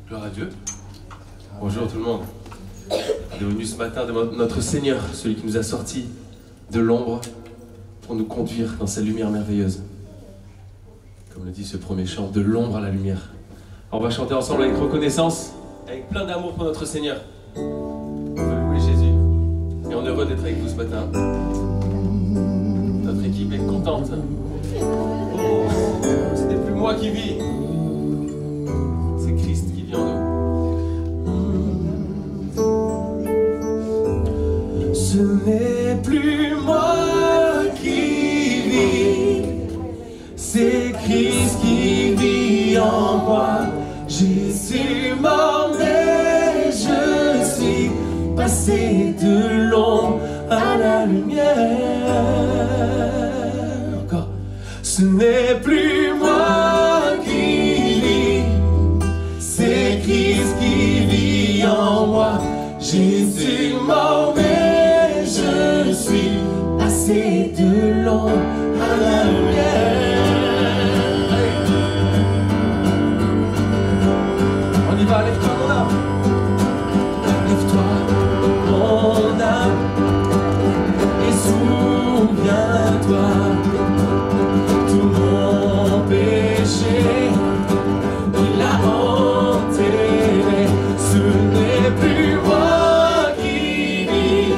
Gloire à Dieu. Bonjour tout le monde. On est venu ce matin de notre Seigneur, celui qui nous a sortis de l'ombre pour nous conduire dans sa lumière merveilleuse. Comme le dit ce premier chant, de l'ombre à la lumière. Alors on va chanter ensemble avec reconnaissance, avec plein d'amour pour notre Seigneur. On veut louer Jésus. Et on est heureux d'être avec vous ce matin. Notre équipe est contente. Oh, ce n'est plus moi qui vis. C'est Christ qui vit en nous. Ce n'est plus moi qui vis, c'est Christ qui vit en moi. Jésus mort, mais je suis passé de l'ombre à la lumière. Encore. Ce n'est plus moi qui vis, c'est Christ qui vit en moi. Jésus mort, mais je suis passé de l'ombre à la lumière. On y va, lève-toi mon âme. Lève-toi mon âme et souviens-toi tout mon péché. Il a enterré. Ce n'est plus moi qui vis,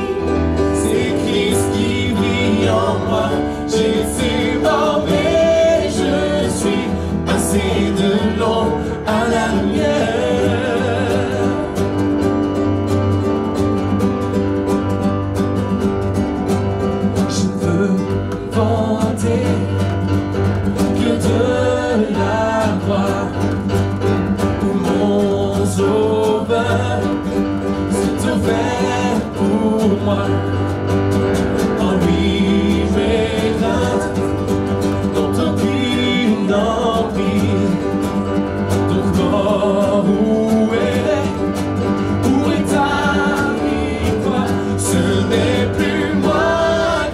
c'est Christ qui vit en moi. Jésus mort, mais je suis passé de l'ombre à la lumière. Je ne veux vanter que de la croix où mon sauveur s'est offert pour moi. En lui mes craintes n'ont aucune emprise. Donc mort, où est ta victoire? Ce n'est plus moi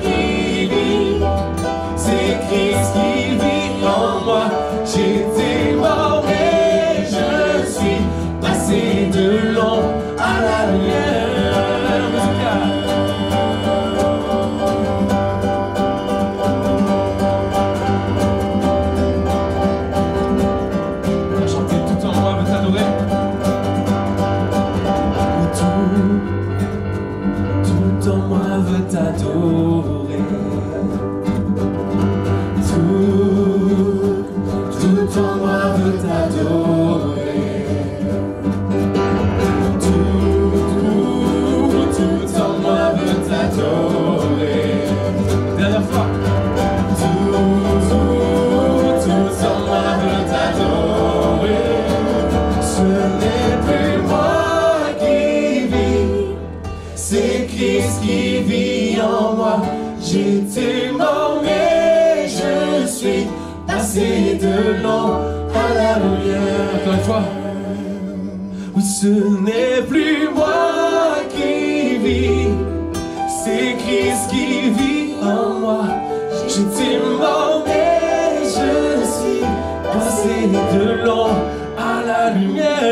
qui vis, c'est Christ qui vit en moi. J'étais mort mais je suis passé de l'ombre à la lumière. On va chanter tout en moi veut t'adorer. Tout en moi veut t'adorer. Tout en moi veut t'adorer. Tout en moi veut t'adorer. Dernière fois. Tout en moi veut t'adorer. Ce n'est plus moi qui vis, c'est Christ qui vit en moi. J'étais mort mais je suis passé de l'ombre à la lumière. Encore une fois. Oui, ce n'est plus moi qui vis, c'est Christ qui vit en moi. J'étais mort mais je suis passé de l'ombre à la lumière.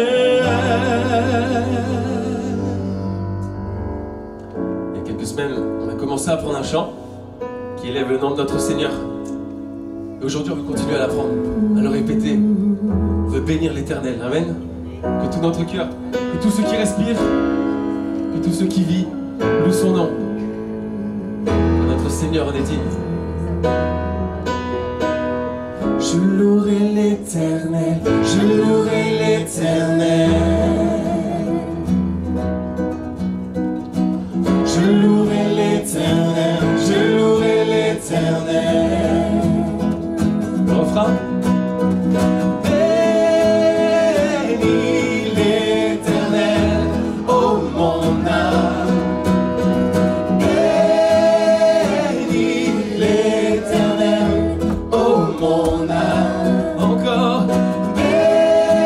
Il y a quelques semaines, on a commencé à apprendre un chant qui élève le nom de notre Seigneur. Et aujourd'hui, on veut continuer à l'apprendre, à le répéter. On veut bénir l'Éternel. Amen. Que tout notre cœur, que tous ceux qui respirent, que tous ceux qui vivent, louent son nom. Que notre Seigneur en est digne. Je louerai l'Éternel, je louerai l'Éternel. Je louerai l'Éternel, je louerai l'Éternel. Le refrain. Bénis l'Éternel, oh mon âme. Bénis l'Éternel, oh mon âme. Encore. Bénis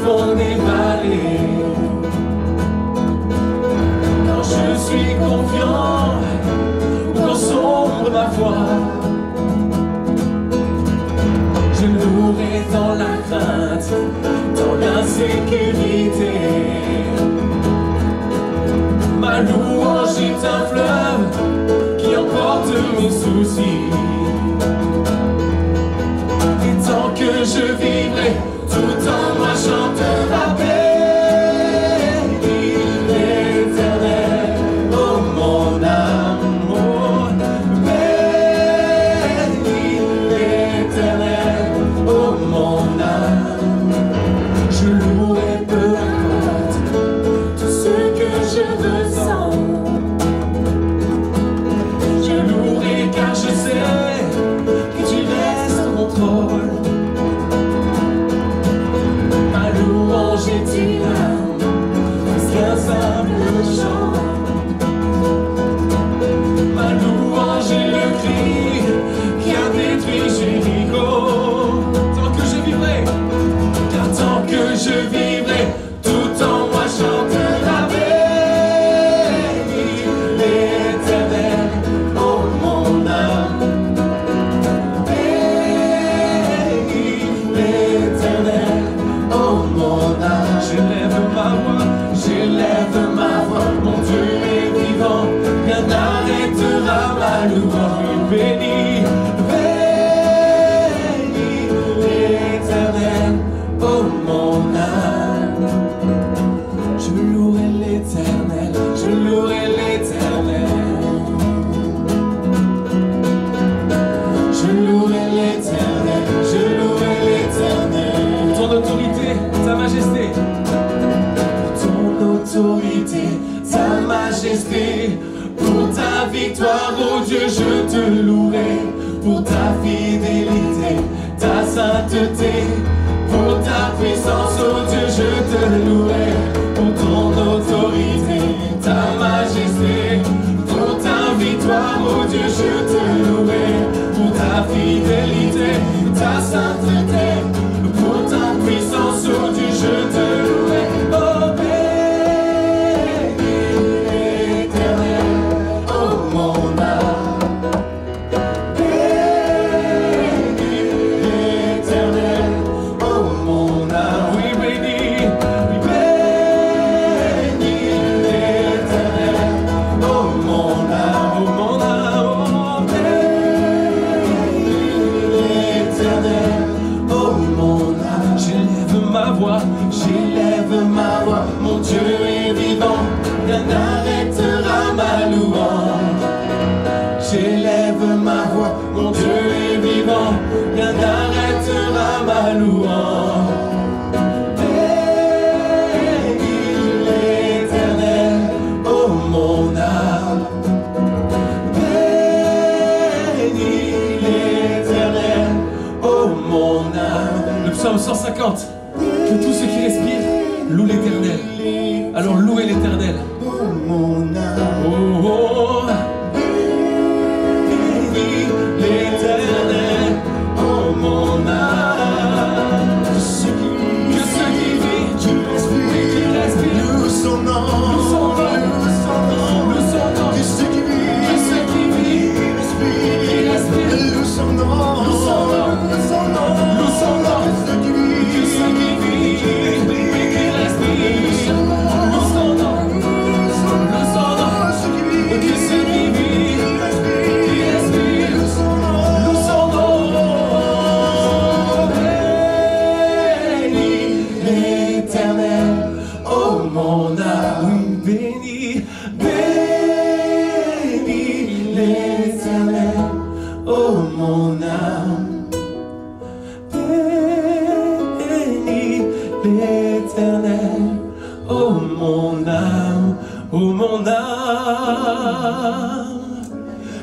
fond des vallées. Quand je suis confiant, quand sombre ma foi, je louerai dans la crainte, dans l'insécurité. Ma louange est un fleuve qui emporte mes soucis. Et tant que je vivrai, tout en moi chantera béni l'Éternel, oh mon amour. Béni l'Éternel, oh mon âme. Je louerai peu importe tout ce que je ressens. Je louerai car je sais que tu restes en contrôle. Ma louange est une âme, plus qu'un simple chant. Ma louange est le cri qui a détruit Jéricho. Tant que je vivrai, car tant que je vivrai, tout en moi chantera béni l'Éternel, oh mon âme. Béni l'Éternel, oh mon âme. J'élève ma voix, mon Dieu est vivant, rien n'arrêtera ma louange. Béni, béni l'Éternel, oh mon âme. Je louerai l'Éternel, je louerai l'Éternel. Je louerai l'Éternel, je louerai l'Éternel. Ton autorité, ta majesté. Ton autorité, ta majesté. Pour ta victoire, oh Dieu, je te louerai. Pour ta fidélité, ta sainteté. Pour ta puissance, oh Dieu, je te louerai. Pour ton autorité, ta majesté. Pour ta victoire, oh Dieu, je te louerai. Pour ta fidélité, ta sainteté. Pour ta puissance, oh Dieu, je te louerai. Oh, béni l'Éternel, oh mon âme. Béni l'Éternel, oh mon âme. Oui, béni, béni l'Éternel, oh mon âme, oh mon âme. Béni l'Éternel, oh mon âme. J'élève ma voix, mon Dieu est vivant, rien n'arrêtera ma louange. J'élève ma voix, mon Dieu est vivant, rien n'arrêtera ma louange. Béni l'Éternel, oh mon âme. Béni l'Éternel, oh mon âme. Le psaume 150. Que tous ceux qui respirent louent l'Éternel. Alors louez l'Éternel. Oh mon âme. Oh, oh. Béni l'Éternel. Oh mon âme. Que ceux qui vivent, qui respirent, louent son nom. Louent son nom. Louent son nom. Que ceux qui vivent, qui respirent, louent son nom. Louent son nom. Louent son nom. Louent son nom. Que ceux qui vivent.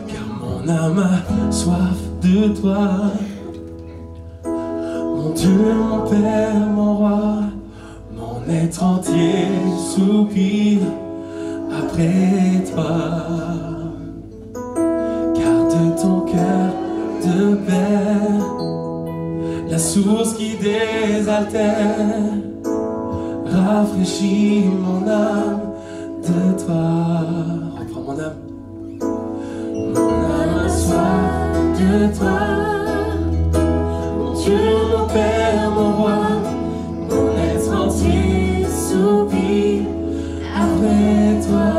Car mon âme a soif de toi, mon Dieu, mon Père, mon roi, mon être entier soupire après toi. Car de ton cœur de père, la source qui désaltère, rafraîchis mon âme de toi. Reprends mon âme. Mon âme a soif de toi. Mon Dieu, mon Père, mon roi, mon être entier soupire après toi.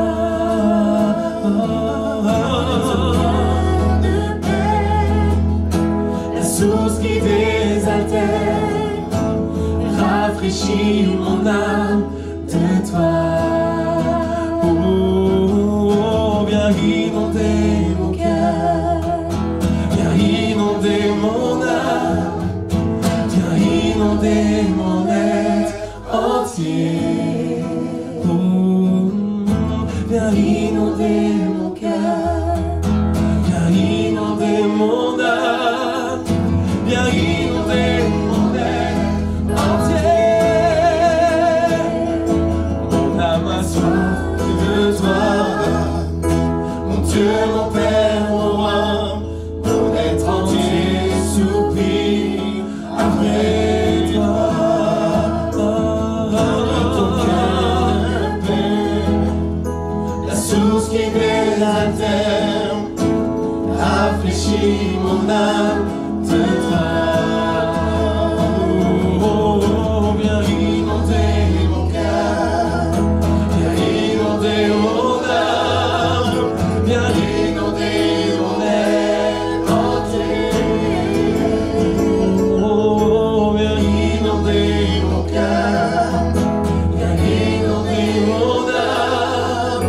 De paix, la source qui désaltère, rafraîchis mon âme de toi. Oh, viens inonder mon cœur, viens inonder mon âme, viens inonder mon être entier. Oh, viens inonder mon cœur, viens inonder mon âme, viens inonder mon être entier. Mon âme a soif de toi, mon Dieu, mon Père, mon roi, mon être entier soupire après toi. Ton cœur de paix, la source qui désaltère, rafraîchis mon âme de toi. Oh, viens inonder mon cœur, viens inonder mon âme, viens inonder mon être entier. Oh, viens inonder mon cœur, viens inonder mon âme,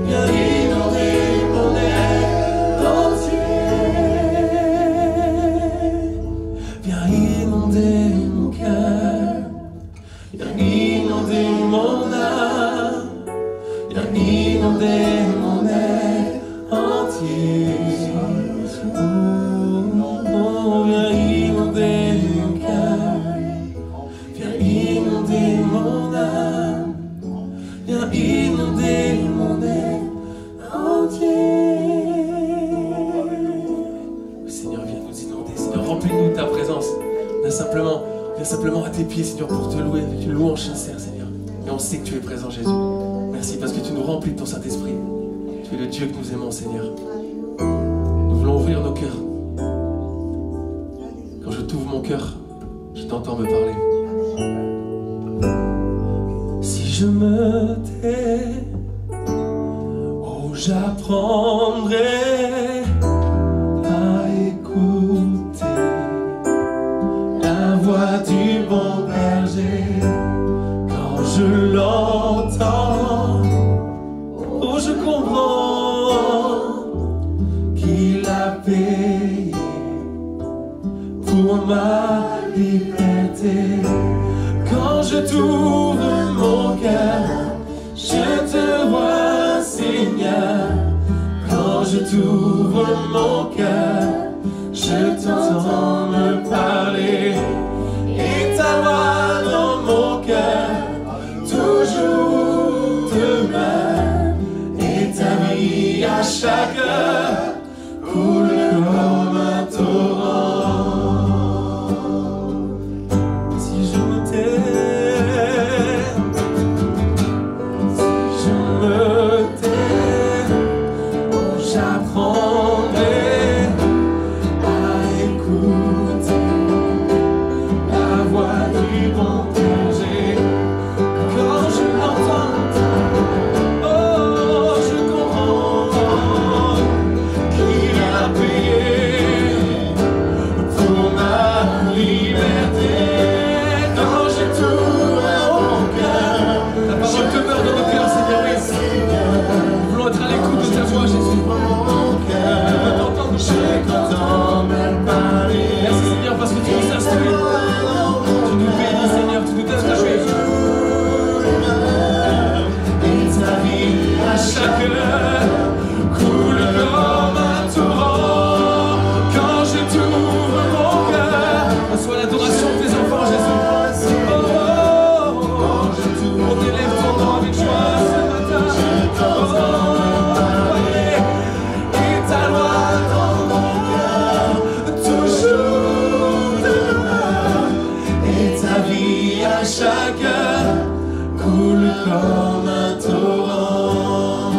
viens inonder mon être entier. Viens inonder mon cœur, viens inonder mon âme, viens inonder mon être entier. Oh, viens inonder mon cœur, viens inonder mon âme, viens inonder mon être entier. Seigneur, viens nous inonder, Seigneur, remplis-nous de ta présence. Viens simplement à tes pieds, Seigneur, pour te louer avec une louange sincère, Seigneur. Et on sait que tu es présent, Jésus. Merci parce que tu nous remplis de ton Saint-Esprit. Tu es le Dieu que nous aimons, Seigneur. Nous voulons ouvrir nos cœurs. Quand je t'ouvre mon cœur, je t'entends me parler. Si je me tais, oh, j'apprendrai à écouter la voix du bon berger. Quand je l'entends, oh, je comprends qu'il a payé pour ma liberté. Quand je t'ouvre mon cœur, je te vois, Seigneur. Quand je t'ouvre mon cœur, je t'entends me parler. Et ta voix dans mon cœur toujours demeure. Et ta vie à chaque heure coule comme un torrent. Si je me tais, si je me tais, oh, j'apprendrai à écouter la voix du bon berger. Quand je l'entends, oh, je comprends qu'il a payé pour ma liberté. Quand je t'ouvre mon cœur, ta parole demeure dans nos cœurs, Seigneur, oui. Nous voulons être à l'écoute de ta voix, Jésus. Je t'entends me parler. Merci, Seigneur, parce que tu nous instruis. Tu nous bénis, Seigneur, tu nous donnes la joie. Et ta vie à chaque heure coule comme un torrent. Quand je t'ouvre mon cœur, reçois l'adoration de tes enfants, Jésus. Oh, oh, oh. On élève ton nom avec joie ce matin. Je t'entends me parler. Et ta loi dans mon cœur toujours demeure. Et ta vie à chaque heure coule comme un torrent.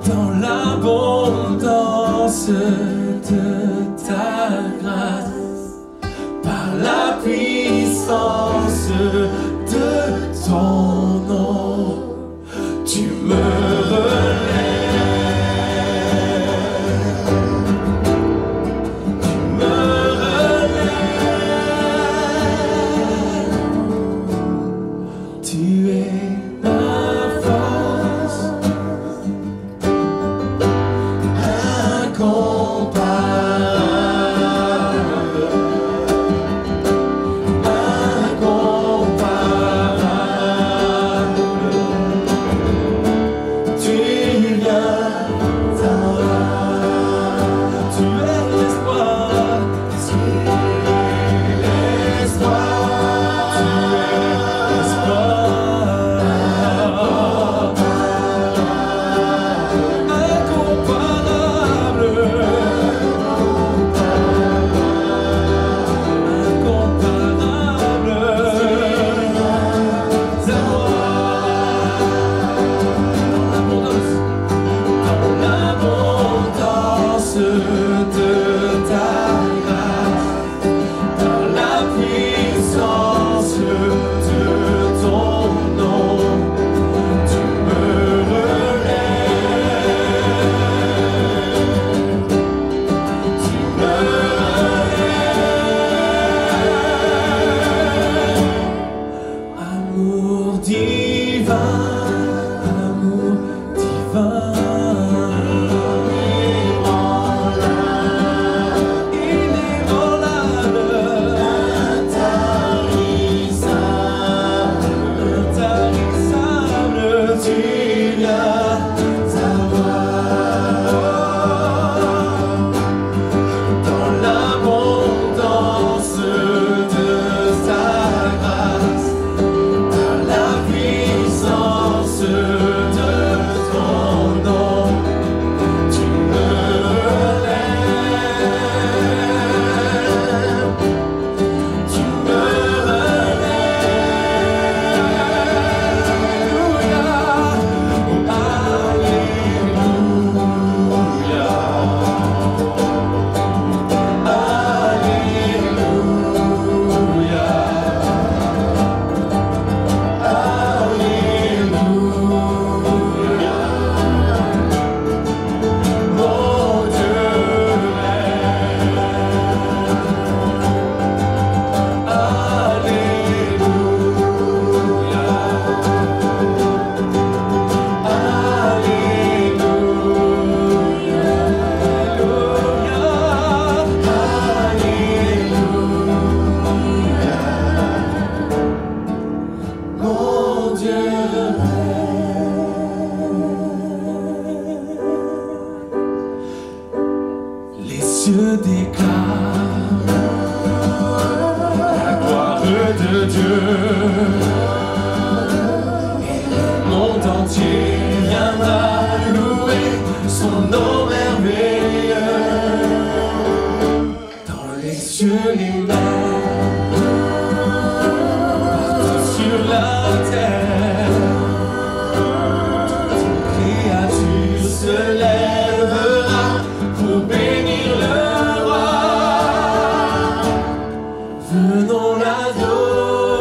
Dans l'abondance de ta grâce, par la puissance de ton nom, tu me cieux déclarent la gloire de Dieu. Et le monde entier viendra louer son nom merveilleux. Dans les cieux, les mers, partout sur la terre, toute une créature se lèvera pour bénir le roi. Venons l'adorer,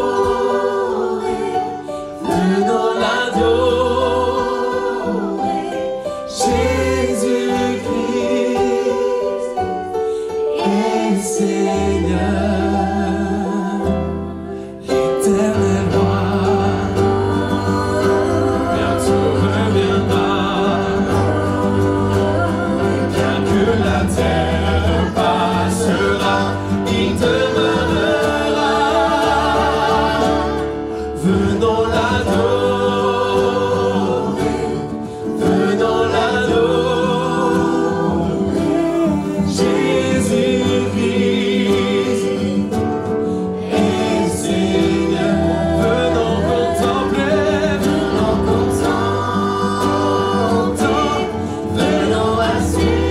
venons l'adorer, Jésus-Christ est Seigneur, l'éternel roi, bientôt reviendra. La terre passera, il demeurera. Venons l'adorer, venons l'adorer, Jésus-Christ est Seigneur. Venons contempler, venons contempler, venons assurer.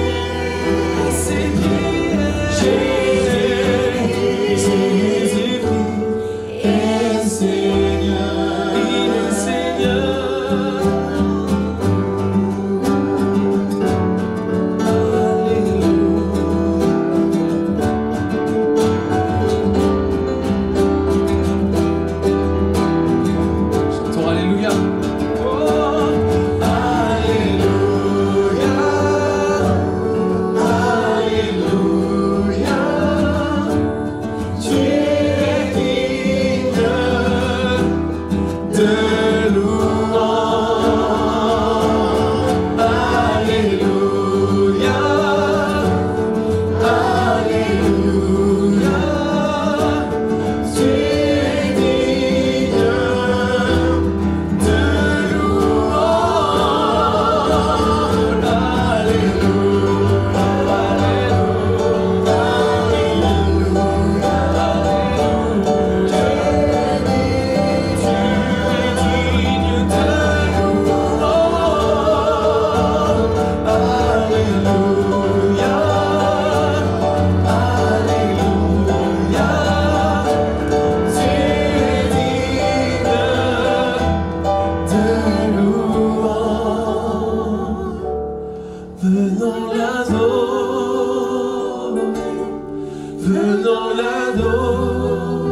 l'adorer.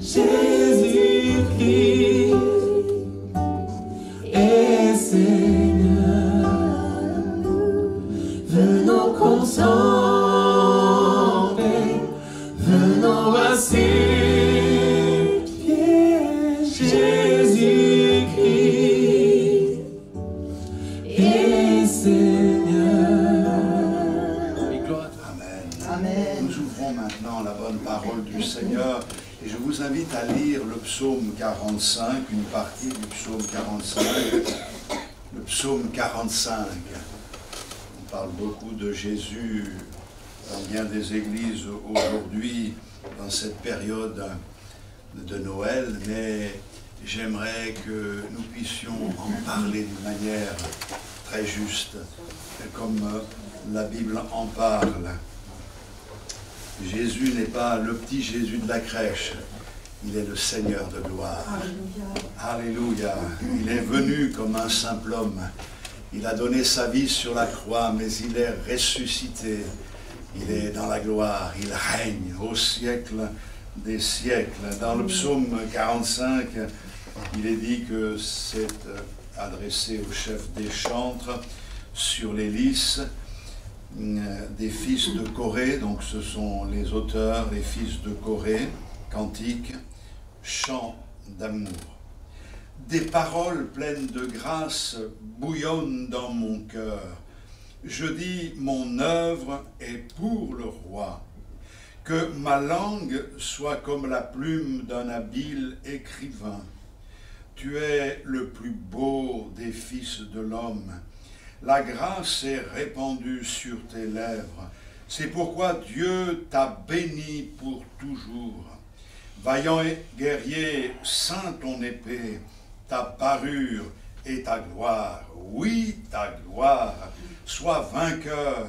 Jésus-Christ est Seigneur. Venons contempler, venons à ses pieds. Jésus-Christ est Seigneur. Et gloire. Amen. Amen. Nous ouvrons maintenant la bonne parole du Seigneur et je vous invite à lire le psaume 45, une partie du psaume 45. Le psaume 45. On parle beaucoup de Jésus dans bien des églises aujourd'hui, dans cette période de Noël, mais j'aimerais que nous puissions en parler d'une manière très juste, comme la Bible en parle. Jésus n'est pas le petit Jésus de la crèche, il est le Seigneur de gloire. Alléluia. Il est venu comme un simple homme. Il a donné sa vie sur la croix, mais il est ressuscité. Il est dans la gloire, il règne au siècle des siècles. Dans le psaume 45, il est dit que c'est adressé au chef des chantres sur les lys des fils de Corée. Donc ce sont les auteurs, les fils de Corée, cantiques, chants d'amour. Des paroles pleines de grâce bouillonnent dans mon cœur. Je dis, mon œuvre est pour le roi. Que ma langue soit comme la plume d'un habile écrivain. Tu es le plus beau des fils de l'homme. La grâce est répandue sur tes lèvres. C'est pourquoi Dieu t'a béni pour toujours. Vaillant guerrier, ceins ton épée, ta parure et ta gloire. Oui, ta gloire. Sois vainqueur.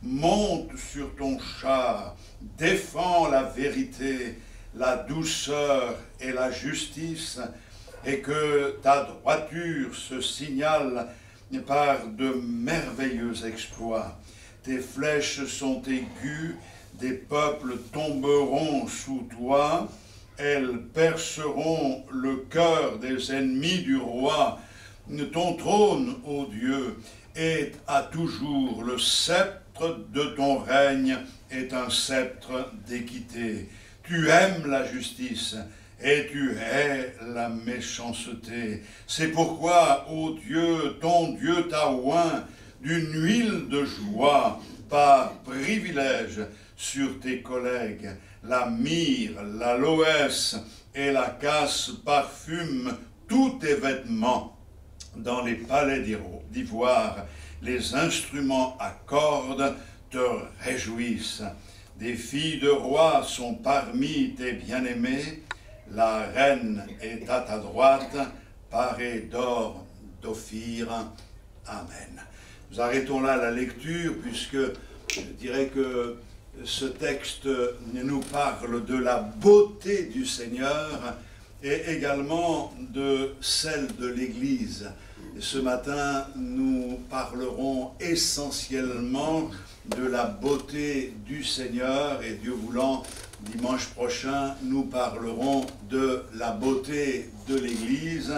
Monte sur ton char. Défends la vérité, la douceur et la justice, et que ta droiture se signale par de merveilleux exploits. Tes flèches sont aiguës, des peuples tomberont sous toi, elles perceront le cœur des ennemis du roi. Ton trône, ô Dieu, est à toujours, le sceptre de ton règne est un sceptre d'équité. Tu aimes la justice et tu hais la méchanceté. C'est pourquoi, ô Dieu, ton Dieu t'a oint d'une huile de joie par privilège sur tes collègues. La myrrhe, l'aloès et la casse parfument tous tes vêtements. Dans les palais d'ivoire, les instruments à cordes te réjouissent. Des filles de roi sont parmi tes bien-aimés. La reine est à ta droite, parée d'or d'Ophir. Amen. Nous arrêtons là la lecture, puisque je dirais que ce texte nous parle de la beauté du Seigneur et également de celle de l'Église. Et ce matin, nous parlerons essentiellement de la beauté du Seigneur, et Dieu voulant, dimanche prochain, nous parlerons de la beauté de l'Église,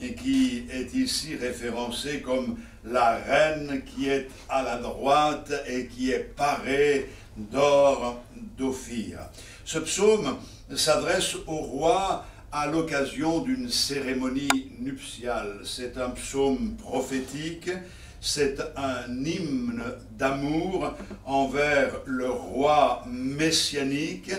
et qui est ici référencée comme la reine qui est à la droite et qui est parée d'or d'Ophir. Ce psaume s'adresse au roi à l'occasion d'une cérémonie nuptiale. C'est un psaume prophétique, c'est un hymne d'amour envers le roi messianique.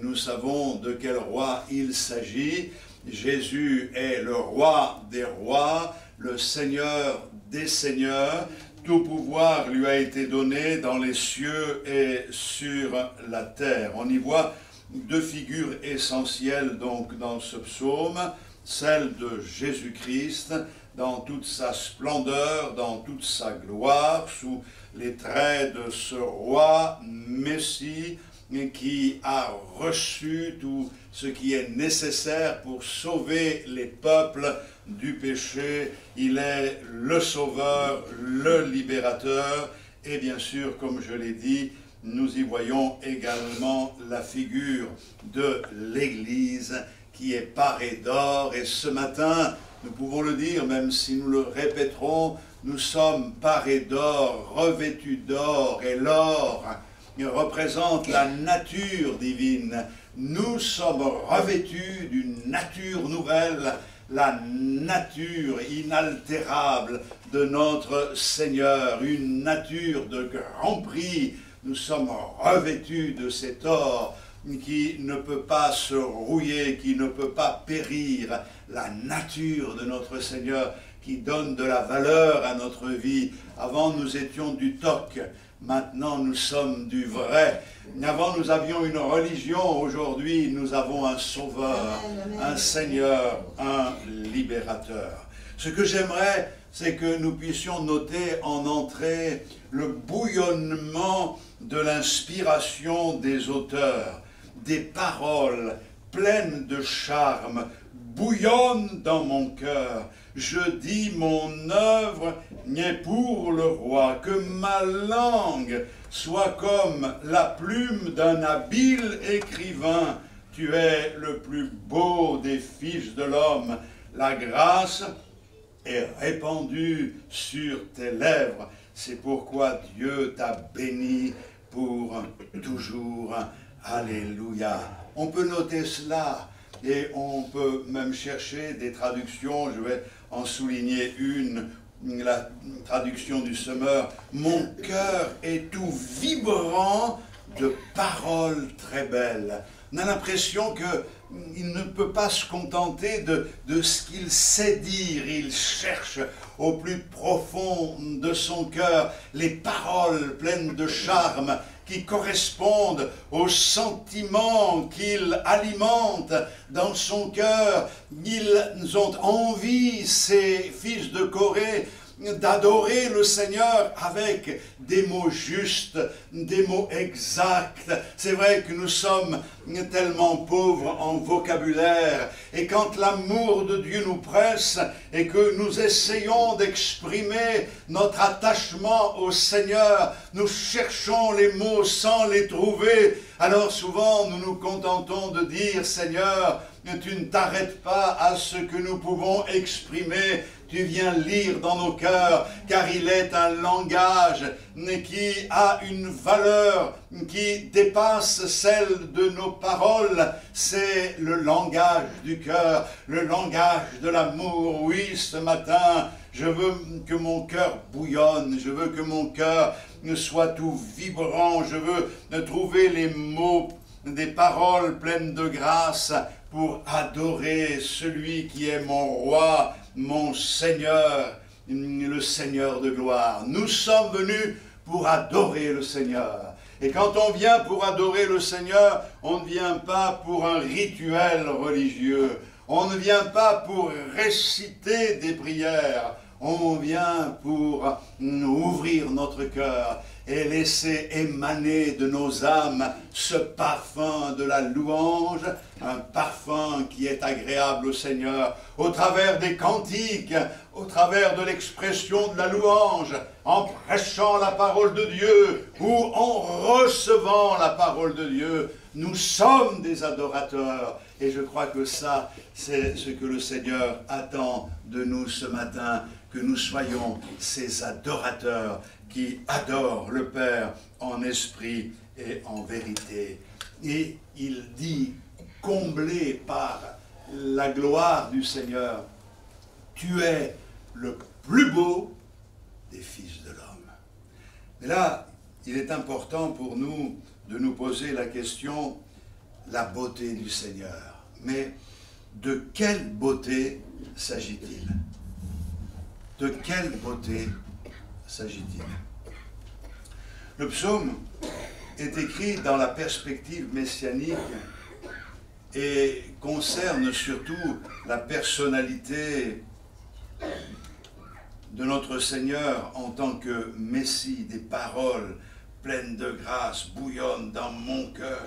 Nous savons de quel roi il s'agit. Jésus est le roi des rois, le Seigneur des seigneurs. Tout pouvoir lui a été donné dans les cieux et sur la terre. On y voit deux figures essentielles donc dans ce psaume, celle de Jésus-Christ dans toute sa splendeur, dans toute sa gloire, sous les traits de ce roi Messie qui a reçu tout ce qui est nécessaire pour sauver les peuples du péché. Il est le sauveur, le libérateur, et bien sûr, comme je l'ai dit, nous y voyons également la figure de l'Église qui est parée d'or. Et ce matin, nous pouvons le dire, même si nous le répéterons, nous sommes parés d'or, revêtus d'or, et l'or représente la nature divine. Nous sommes revêtus d'une nature nouvelle, la nature inaltérable de notre Seigneur, une nature de grand prix. Nous sommes revêtus de cet or qui ne peut pas se rouiller, qui ne peut pas périr, la nature de notre Seigneur qui donne de la valeur à notre vie. Avant, nous étions du toc, maintenant nous sommes du vrai. Avant, nous avions une religion, aujourd'hui nous avons un sauveur, un Seigneur, un libérateur. Ce que j'aimerais, c'est que nous puissions noter en entrée le bouillonnement de l'inspiration des auteurs, des paroles pleines de charme, bouillonnent dans mon cœur. Je dis mon œuvre n'est pour le roi, que ma langue soit comme la plume d'un habile écrivain. Tu es le plus beau des fils de l'homme, la grâce est répandue sur tes lèvres. C'est pourquoi Dieu t'a béni pour toujours. Alléluia. On peut noter cela et on peut même chercher des traductions. Je vais en souligner une, la traduction du Semeur. Mon cœur est tout vibrant de paroles très belles. On a l'impression qu'il ne peut pas se contenter de ce qu'il sait dire. Il cherche au plus profond de son cœur les paroles pleines de charme qui correspondent aux sentiments qu'il alimente dans son cœur. Ils ont envie, ces fils de Corée, d'adorer le Seigneur avec des mots justes, des mots exacts. C'est vrai que nous sommes tellement pauvres en vocabulaire, et quand l'amour de Dieu nous presse et que nous essayons d'exprimer notre attachement au Seigneur, nous cherchons les mots sans les trouver. Alors souvent nous nous contentons de dire: Seigneur, tu ne t'arrêtes pas à ce que nous pouvons exprimer, tu viens lire dans nos cœurs, car il est un langage qui a une valeur qui dépasse celle de nos paroles. C'est le langage du cœur, le langage de l'amour. Oui, ce matin, je veux que mon cœur bouillonne, je veux que mon cœur soit tout vibrant, je veux trouver les mots, des paroles pleines de grâce pour adorer celui qui est mon roi, mon Seigneur, le Seigneur de gloire. Nous sommes venus pour adorer le Seigneur. Et quand on vient pour adorer le Seigneur, on ne vient pas pour un rituel religieux. On ne vient pas pour réciter des prières. On vient pour ouvrir notre cœur et laisser émaner de nos âmes ce parfum de la louange, un parfum qui est agréable au Seigneur, au travers des cantiques, au travers de l'expression de la louange, en prêchant la parole de Dieu ou en recevant la parole de Dieu. Nous sommes des adorateurs, et je crois que ça, c'est ce que le Seigneur attend de nous ce matin, que nous soyons ces adorateurs qui adorent le Père en esprit et en vérité. Et il dit, comblé par la gloire du Seigneur, tu es le plus beau des fils de l'homme. Mais là, il est important pour nous de nous poser la question, la beauté du Seigneur. Mais de quelle beauté s'agit-il? De quelle beauté s'agit-il? Le psaume est écrit dans la perspective messianique et concerne surtout la personnalité de notre Seigneur en tant que Messie. Des paroles pleines de grâce bouillonnent dans mon cœur.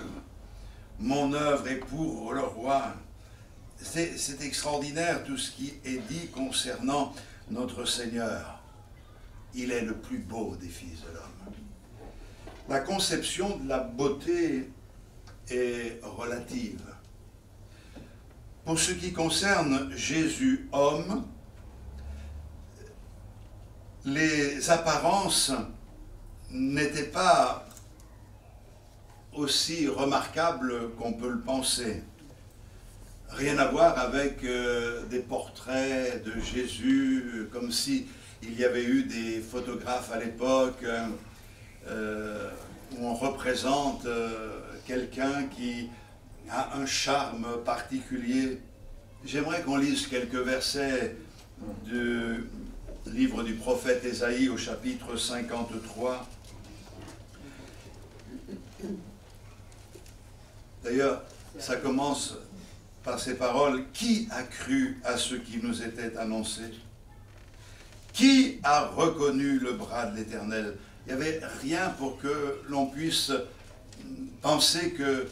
Mon œuvre est pour le roi. C'est extraordinaire tout ce qui est dit concernant notre Seigneur. Il est le plus beau des fils de l'homme. la conception de la beauté est relative. Pour ce qui concerne Jésus homme, les apparences n'étaient pas aussi remarquables qu'on peut le penser. Rien à voir avec des portraits de Jésus, comme si il y avait eu des photographes à l'époque où on représente quelqu'un qui a un charme particulier. J'aimerais qu'on lise quelques versets du livre du prophète Ésaïe au chapitre 53. D'ailleurs, ça commence par ces paroles. Qui a cru à ce qui nous était annoncé? Qui a reconnu le bras de l'Éternel? Il n'y avait rien pour que l'on puisse penser que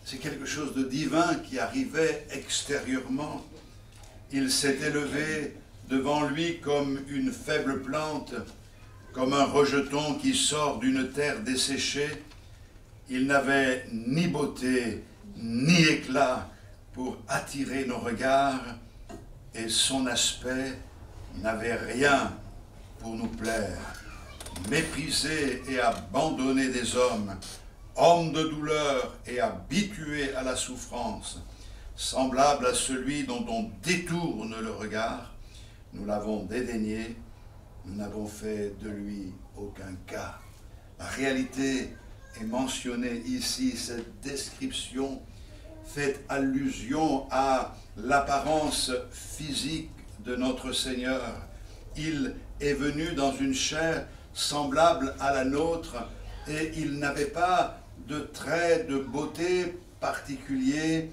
c'est quelque chose de divin qui arrivait extérieurement. Il s'est élevé devant lui comme une faible plante, comme un rejeton qui sort d'une terre desséchée. Il n'avait ni beauté, ni éclat pour attirer nos regards, et son aspect n'avait rien pour nous plaire. Méprisé et abandonné des hommes, homme de douleur et habitué à la souffrance, semblable à celui dont on détourne le regard, nous l'avons dédaigné, nous n'avons fait de lui aucun cas. La réalité est mentionnée ici, cette description fait allusion à l'apparence physique de notre Seigneur. Il est venu dans une chair semblable à la nôtre et il n'avait pas de traits de beauté particuliers,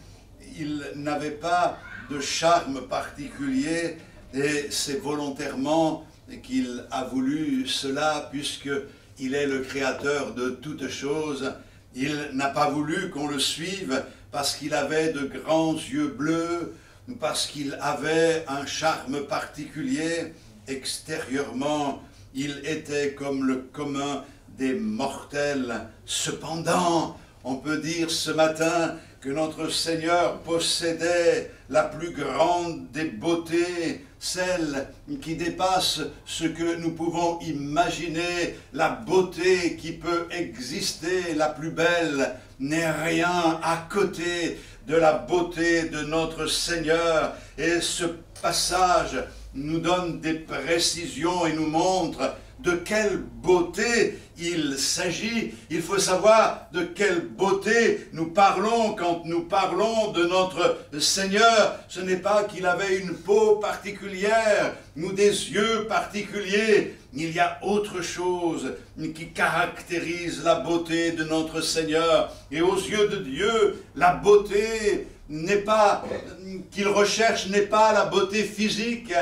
il n'avait pas de charme particulier et c'est volontairement qu'il a voulu cela puisqu'il est le créateur de toutes choses. Il n'a pas voulu qu'on le suive parce qu'il avait de grands yeux bleus, parce qu'il avait un charme particulier. Extérieurement, il était comme le commun des mortels. Cependant, on peut dire ce matin que notre Seigneur possédait la plus grande des beautés, celle qui dépasse ce que nous pouvons imaginer. La beauté qui peut exister, la plus belle, n'est rien à côté de la beauté de notre Seigneur. Et ce passage nous donne des précisions et nous montre de quelle beauté il s'agit. Il faut savoir de quelle beauté nous parlons quand nous parlons de notre Seigneur. Ce n'est pas qu'il avait une peau particulière ou des yeux particuliers. Il y a autre chose qui caractérise la beauté de notre Seigneur. Et aux yeux de Dieu, la beauté n'est pas qu'il recherche n'est pas la beauté physique.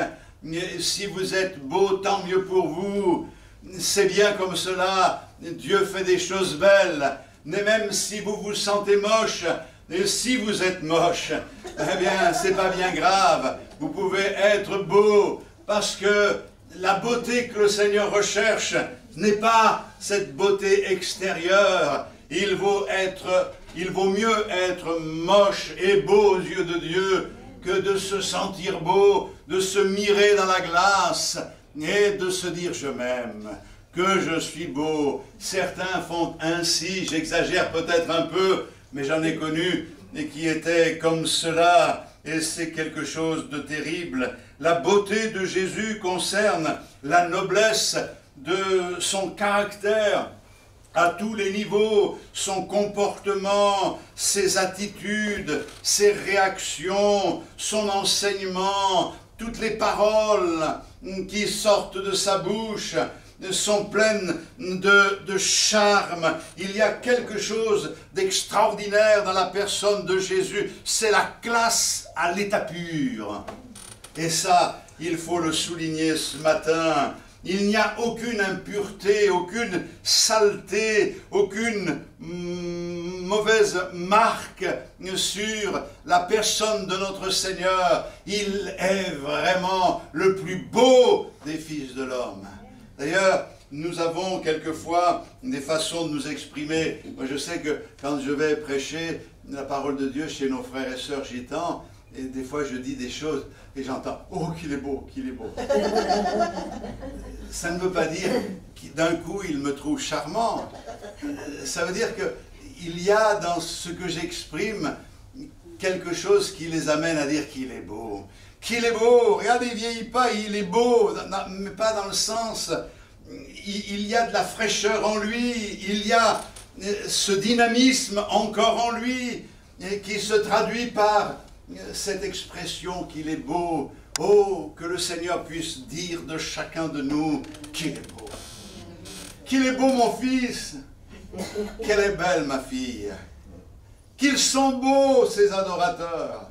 Si vous êtes beau, tant mieux pour vous. C'est bien comme cela. Dieu fait des choses belles. Mais même si vous vous sentez moche, et si vous êtes moche, eh bien, c'est pas bien grave. Vous pouvez être beau parce que la beauté que le Seigneur recherche n'est pas cette beauté extérieure. Il vaut mieux être moche et beau aux yeux de Dieu que de se sentir beau, de se mirer dans la glace et de se dire « je m'aime ». Que je suis beau. Certains font ainsi, j'exagère peut-être un peu, mais j'en ai connu et qui étaient comme cela, et c'est quelque chose de terrible. La beauté de Jésus concerne la noblesse de son caractère à tous les niveaux, son comportement, ses attitudes, ses réactions, son enseignement, toutes les paroles qui sortent de sa bouche sont pleines de charme. Il y a quelque chose d'extraordinaire dans la personne de Jésus. C'est la classe à l'état pur. Et ça, il faut le souligner ce matin. Il n'y a aucune impureté, aucune saleté, aucune mauvaise marque sur la personne de notre Seigneur. Il est vraiment le plus beau des fils de l'homme. D'ailleurs, nous avons quelquefois des façons de nous exprimer. Moi, je sais que quand je vais prêcher la parole de Dieu chez nos frères et sœurs gitans, et des fois je dis des choses et j'entends « Oh, qu'il est beau, qu'il est beau !» Ça ne veut pas dire que d'un coup il me trouve charmant. Ça veut dire qu'il y a dans ce que j'exprime quelque chose qui les amène à dire qu'il est beau. Qu'il est beau, regardez, il ne vieillit pas, il est beau, mais pas dans le sens, il y a de la fraîcheur en lui, il y a ce dynamisme encore en lui, qui se traduit par cette expression qu'il est beau. Oh, que le Seigneur puisse dire de chacun de nous qu'il est beau. Qu'il est beau mon fils, qu'elle est belle ma fille, qu'ils sont beaux ces adorateurs.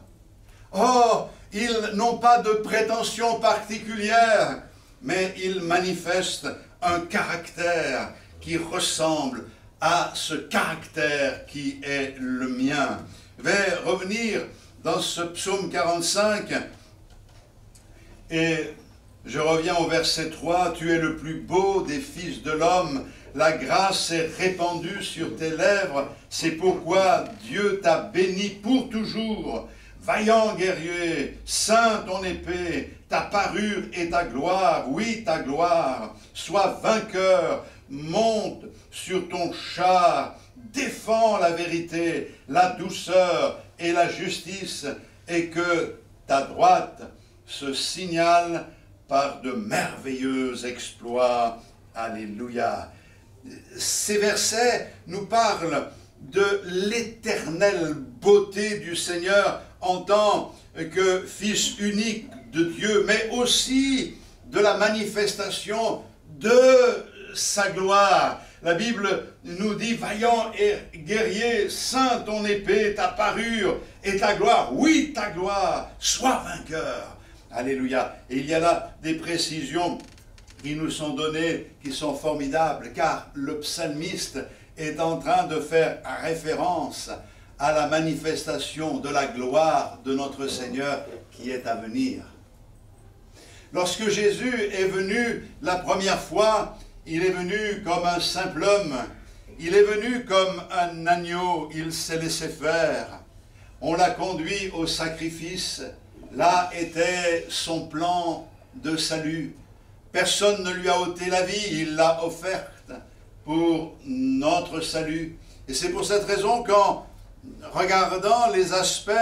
Oh, ils n'ont pas de prétention particulière, mais ils manifestent un caractère qui ressemble à ce caractère qui est le mien. Je vais revenir dans ce psaume 45 et je reviens au verset 3. « Tu es le plus beau des fils de l'homme, la grâce est répandue sur tes lèvres, c'est pourquoi Dieu t'a béni pour toujours. Vaillant guerrier, saint ton épée, ta parure et ta gloire, oui ta gloire. Sois vainqueur, monte sur ton char, défends la vérité, la douceur et la justice, et que ta droite se signale par de merveilleux exploits. Alléluia. Ces versets nous parlent de l'éternelle beauté du Seigneur en tant que Fils unique de Dieu, mais aussi de la manifestation de sa gloire. La Bible nous dit, vaillant et guerrier, saint ton épée, ta parure et ta gloire. Oui, ta gloire, sois vainqueur. Alléluia. Et il y a là des précisions qui nous sont données, qui sont formidables, car le psalmiste est en train de faire référence à la manifestation de la gloire de notre Seigneur qui est à venir. Lorsque Jésus est venu la première fois, il est venu comme un simple homme, il est venu comme un agneau, il s'est laissé faire. On l'a conduit au sacrifice, là était son plan de salut. Personne ne lui a ôté la vie, il l'a offerte pour notre salut. Et c'est pour cette raison qu'en regardant les aspects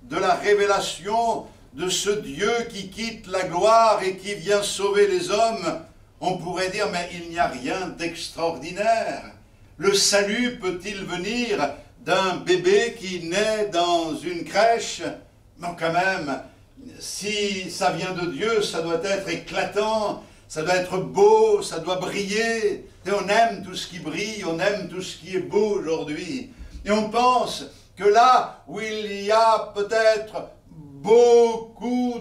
de la révélation de ce Dieu qui quitte la gloire et qui vient sauver les hommes, on pourrait dire, mais il n'y a rien d'extraordinaire. Le salut peut-il venir d'un bébé qui naît dans une crèche? Non, quand même, si ça vient de Dieu, ça doit être éclatant, ça doit être beau, ça doit briller. Et on aime tout ce qui brille, on aime tout ce qui est beau aujourd'hui. Et on pense que là où il y a peut-être beaucoup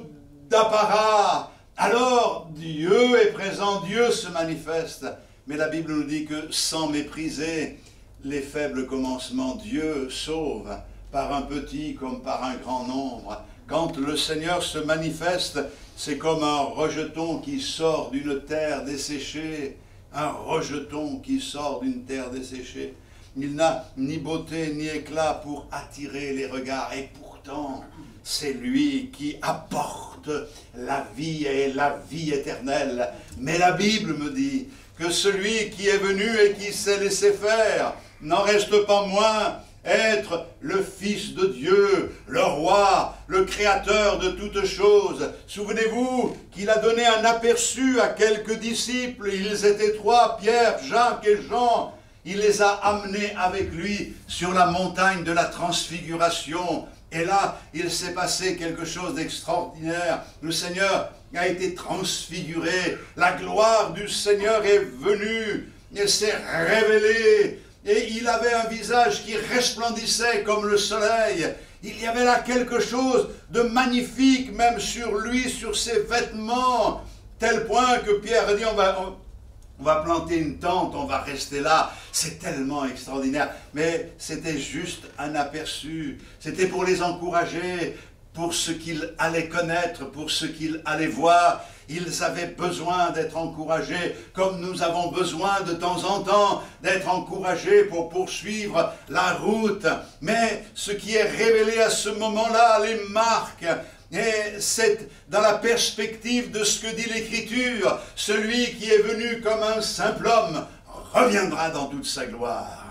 d'apparat, alors Dieu est présent, Dieu se manifeste. Mais la Bible nous dit que sans mépriser les faibles commencements, Dieu sauve par un petit comme par un grand nombre. Quand le Seigneur se manifeste, c'est comme un rejeton qui sort d'une terre desséchée. Un rejeton qui sort d'une terre desséchée. Il n'a ni beauté ni éclat pour attirer les regards. Et pourtant, c'est lui qui apporte la vie et la vie éternelle. Mais la Bible me dit que celui qui est venu et qui s'est laissé faire n'en reste pas moins être le Fils de Dieu, le Roi, le Créateur de toutes choses. Souvenez-vous qu'il a donné un aperçu à quelques disciples. Ils étaient trois, Pierre, Jacques et Jean. Il les a amenés avec lui sur la montagne de la transfiguration. Et là, il s'est passé quelque chose d'extraordinaire. Le Seigneur a été transfiguré. La gloire du Seigneur est venue. Elle s'est révélée. Et il avait un visage qui resplendissait comme le soleil. Il y avait là quelque chose de magnifique, même sur lui, sur ses vêtements, tel point que Pierre a dit, on va planter une tente, on va rester là. C'est tellement extraordinaire. Mais c'était juste un aperçu. C'était pour les encourager. pour ce qu'ils allaient connaître, pour ce qu'ils allaient voir. Ils avaient besoin d'être encouragés, comme nous avons besoin de temps en temps d'être encouragés pour poursuivre la route. Mais ce qui est révélé à ce moment-là les marque. Et c'est dans la perspective de ce que dit l'Écriture. Celui qui est venu comme un simple homme reviendra dans toute sa gloire.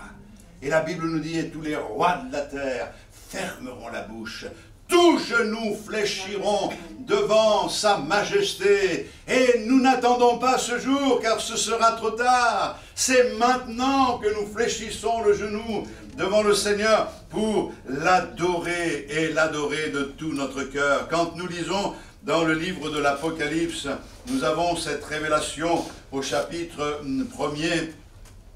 Et la Bible nous dit, et tous les rois de la terre fermeront la bouche. Tous genoux fléchiront devant sa majesté. Et nous n'attendons pas ce jour, car ce sera trop tard. C'est maintenant que nous fléchissons le genou devant le Seigneur pour l'adorer et l'adorer de tout notre cœur. Quand nous lisons dans le livre de l'Apocalypse, nous avons cette révélation au chapitre 1er.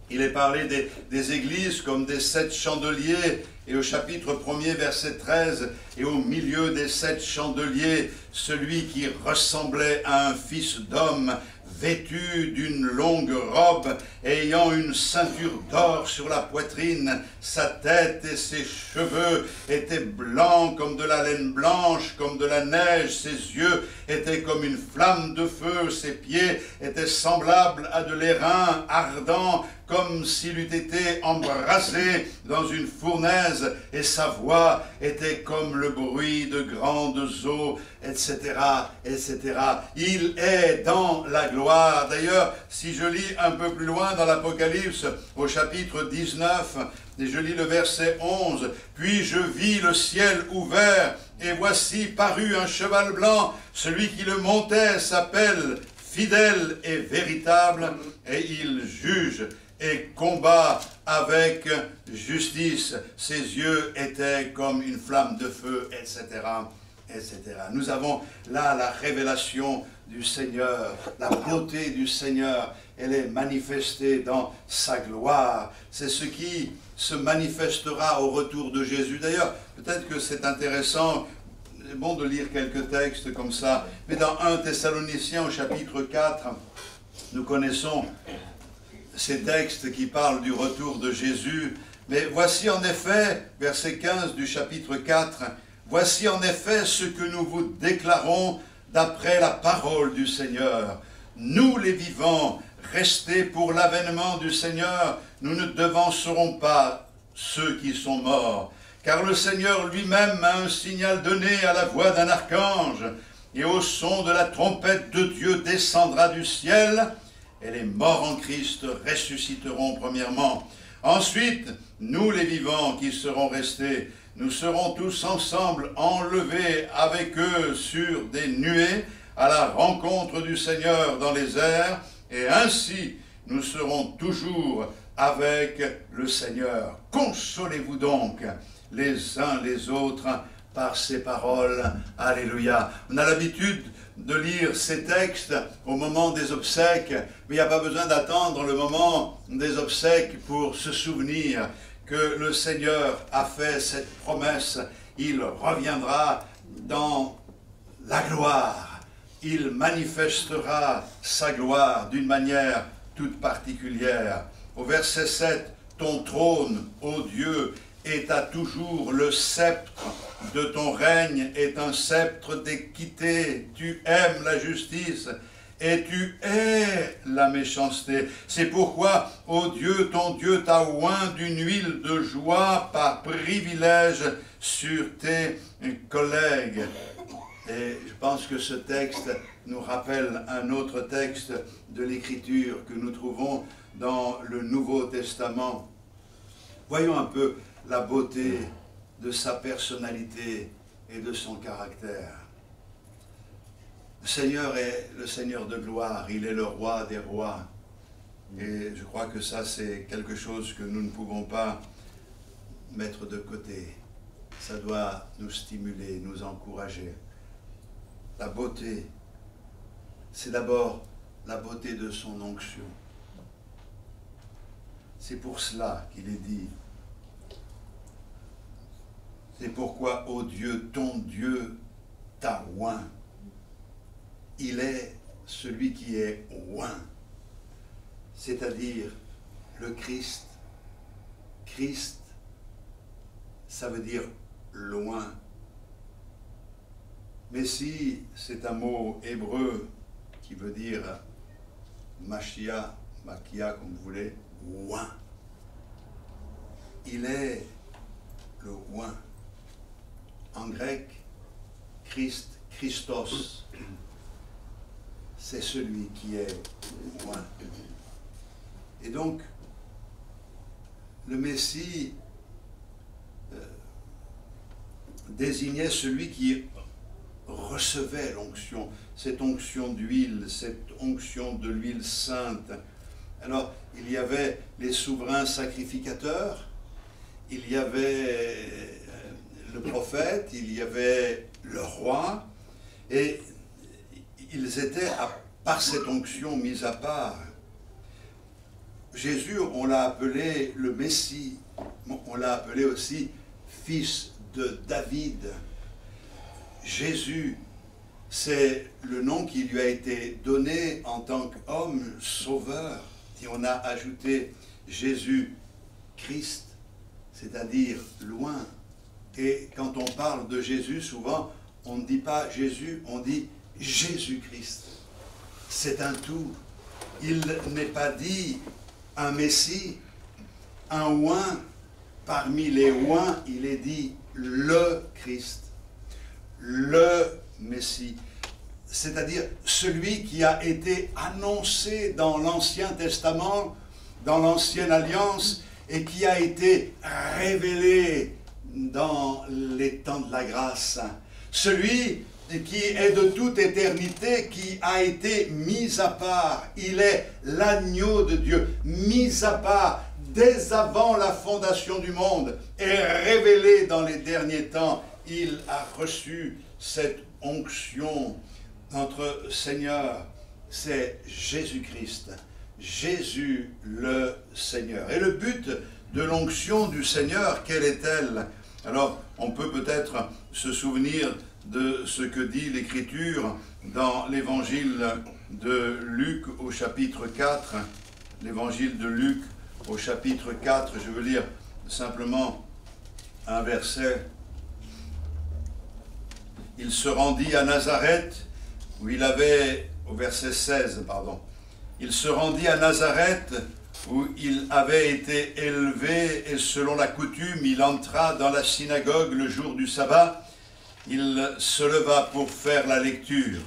Il est parlé des églises comme des 7 chandeliers. Et au chapitre 1er, verset 13, et au milieu des 7 chandeliers, celui qui ressemblait à un fils d'homme, vêtu d'une longue robe, ayant une ceinture d'or sur la poitrine, sa tête et ses cheveux étaient blancs comme de la laine blanche, comme de la neige, ses yeux étaient comme une flamme de feu, ses pieds étaient semblables à de l'airain ardent, comme s'il eût été embrasé dans une fournaise, et sa voix était comme le bruit de grandes eaux, etc., etc. Il est dans la gloire. D'ailleurs, si je lis un peu plus loin dans l'Apocalypse, au chapitre 19, et je lis le verset 11, « Puis je vis le ciel ouvert, et voici parut un cheval blanc, celui qui le montait s'appelle fidèle et véritable, et il juge et combat avec justice. Ses yeux étaient comme une flamme de feu, etc., etc. » Nous avons là la révélation du Seigneur, la beauté du Seigneur. Elle est manifestée dans sa gloire. C'est ce qui se manifestera au retour de Jésus. D'ailleurs, peut-être que c'est intéressant, c'est bon de lire quelques textes comme ça, mais dans 1 Thessaloniciens au chapitre 4, nous connaissons ces textes qui parlent du retour de Jésus. Mais voici en effet, verset 15 du chapitre 4, « Voici en effet ce que nous vous déclarons d'après la parole du Seigneur. Nous les vivants, restés pour l'avènement du Seigneur, nous ne devancerons pas ceux qui sont morts. Car le Seigneur lui-même a un signal donné à la voix d'un archange, et au son de la trompette de Dieu descendra du ciel, et les morts en Christ ressusciteront premièrement. Ensuite, nous les vivants qui serons restés, nous serons tous ensemble enlevés avec eux sur des nuées à la rencontre du Seigneur dans les airs, et ainsi nous serons toujours avec le Seigneur. Consolez-vous donc les uns les autres par ces paroles. Alléluia. On a l'habitude de lire ces textes au moment des obsèques, mais il n'y a pas besoin d'attendre le moment des obsèques pour se souvenir que le Seigneur a fait cette promesse. Il reviendra dans la gloire. Il manifestera sa gloire d'une manière toute particulière. Au verset 7, « Ton trône, ô Dieu, est à toujours, le sceptre de ton règne est un sceptre d'équité. Tu aimes la justice et tu hais la méchanceté. C'est pourquoi, ô Dieu, ton Dieu t'a oint d'une huile de joie par privilège sur tes collègues. » Et je pense que ce texte nous rappelle un autre texte de l'Écriture que nous trouvons dans le Nouveau Testament. Voyons un peu la beauté de sa personnalité et de son caractère. Le Seigneur est le Seigneur de gloire, il est le roi des rois. Et je crois que ça, c'est quelque chose que nous ne pouvons pas mettre de côté. Ça doit nous stimuler, nous encourager. La beauté, c'est d'abord la beauté de son onction. C'est pour cela qu'il est dit. C'est pourquoi, ô Dieu, ton Dieu t'a oint. Il est celui qui est oint, c'est-à-dire le Christ. Christ, ça veut dire loin. Messie, c'est un mot hébreu qui veut dire Machia, Makia, comme vous voulez, oint. Il est le oint. En grec, Christ, Christos, c'est celui qui est oint. Et donc, le Messie désignait celui qui recevait l'onction, cette onction d'huile, cette onction de l'huile sainte. Alors, il y avait les souverains sacrificateurs, il y avait le prophète, il y avait le roi, et ils étaient, par cette onction, mis à part. Jésus, on l'a appelé le Messie, on l'a appelé aussi fils de David. Jésus, c'est le nom qui lui a été donné en tant qu'homme sauveur. Et on a ajouté Jésus Christ, c'est-à-dire loin. Et quand on parle de Jésus, souvent, on ne dit pas Jésus, on dit Jésus-Christ. C'est un tout. Il n'est pas dit un Messie, un oint. Parmi les oints, il est dit le Christ, le Messie. C'est-à-dire celui qui a été annoncé dans l'Ancien Testament, dans l'Ancienne Alliance, et qui a été révélé dans les temps de la grâce. Celui qui est de toute éternité, qui a été mis à part. Il est l'agneau de Dieu, mis à part dès avant la fondation du monde, et révélé dans les derniers temps. Il a reçu cette onction. Notre Seigneur, c'est Jésus-Christ, Jésus le Seigneur. Et le but de l'onction du Seigneur, quelle est-elle? Alors, on peut peut-être se souvenir de ce que dit l'Écriture dans l'évangile de Luc au chapitre 4. L'évangile de Luc au chapitre 4, je veux lire simplement un verset. Il se rendit à Nazareth, où il avait, au verset 16, pardon, il se rendit à Nazareth, où il avait été élevé, et selon la coutume, il entra dans la synagogue le jour du sabbat. Il se leva pour faire la lecture,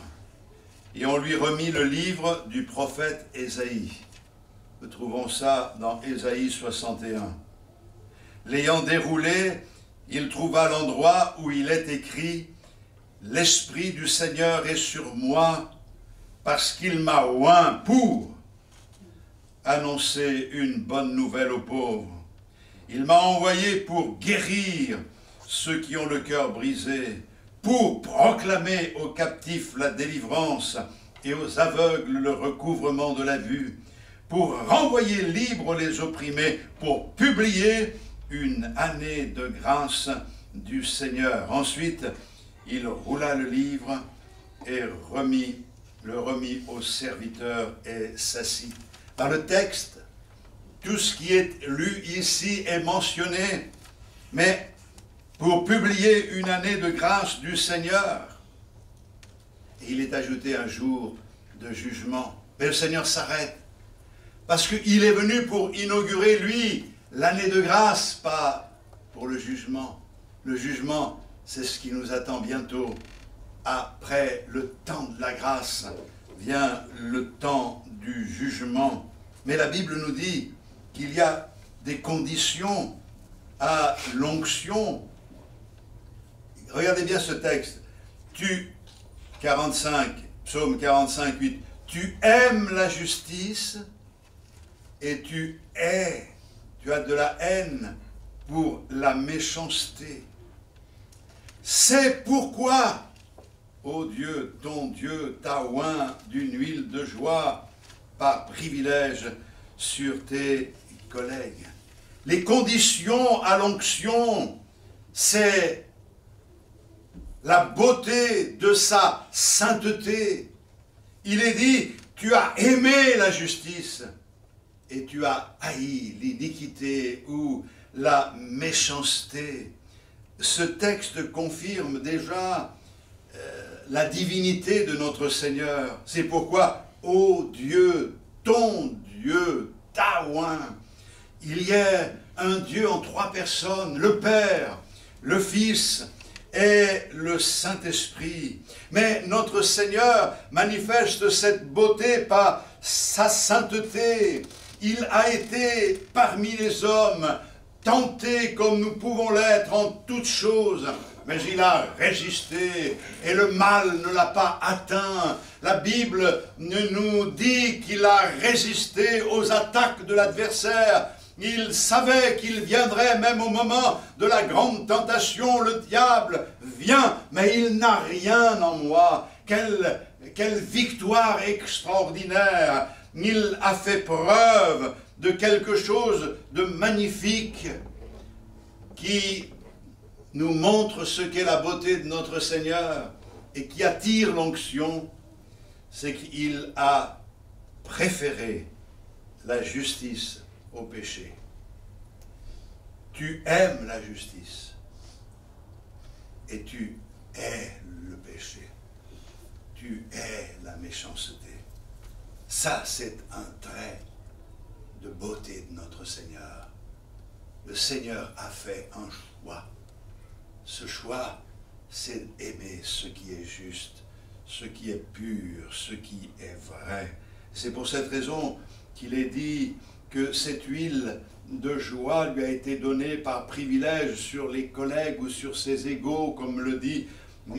et on lui remit le livre du prophète Ésaïe. Nous trouvons ça dans Ésaïe 61. L'ayant déroulé, il trouva l'endroit où il est écrit « L'Esprit du Seigneur est sur moi, parce qu'il m'a oint pour annoncer une bonne nouvelle aux pauvres. Il m'a envoyé pour guérir ceux qui ont le cœur brisé, pour proclamer aux captifs la délivrance et aux aveugles le recouvrement de la vue, pour renvoyer libres les opprimés, pour publier une année de grâce du Seigneur. » Ensuite, il roula le livre et le remit au serviteur et s'assit. Dans le texte, tout ce qui est lu ici est mentionné, mais pour publier une année de grâce du Seigneur. Et il est ajouté un jour de jugement. Mais le Seigneur s'arrête, parce qu'il est venu pour inaugurer, lui, l'année de grâce, pas pour le jugement. Le jugement, c'est ce qui nous attend bientôt. Après le temps de la grâce, vient le temps du jugement. Mais la Bible nous dit qu'il y a des conditions à l'onction. Regardez bien ce texte. Psaume 45, 8. Tu aimes la justice et tu as de la haine pour la méchanceté. C'est pourquoi, ô Dieu, ton Dieu t'a oint d'une huile de joie par privilège sur tes collègues. Les conditions à l'onction, c'est la beauté de sa sainteté. Il est dit, tu as aimé la justice et tu as haï l'iniquité ou la méchanceté. Ce texte confirme déjà la divinité de notre Seigneur. C'est pourquoi, ô Dieu, ton Dieu, Taouin, il y a un Dieu en trois personnes, le Père, le Fils et le Saint-Esprit. Mais notre Seigneur manifeste cette beauté par sa sainteté. Il a été parmi les hommes, tenté comme nous pouvons l'être en toutes choses, mais il a résisté et le mal ne l'a pas atteint. La Bible nous dit qu'il a résisté aux attaques de l'adversaire. Il savait qu'il viendrait même au moment de la grande tentation. Le diable vient, mais il n'a rien en moi. Quelle victoire extraordinaire! Il a fait preuve de quelque chose de magnifique qui nous montre ce qu'est la beauté de notre Seigneur et qui attire l'onction, c'est qu'il a préféré la justice au péché. Tu aimes la justice et tu hais le péché. Tu hais la méchanceté. Ça, c'est un trait de beauté de notre Seigneur. Le Seigneur a fait un choix. Ce choix, c'est aimer ce qui est juste, ce qui est pur, ce qui est vrai. C'est pour cette raison qu'il est dit que cette huile de joie lui a été donnée par privilège sur les collègues ou sur ses égaux, comme le dit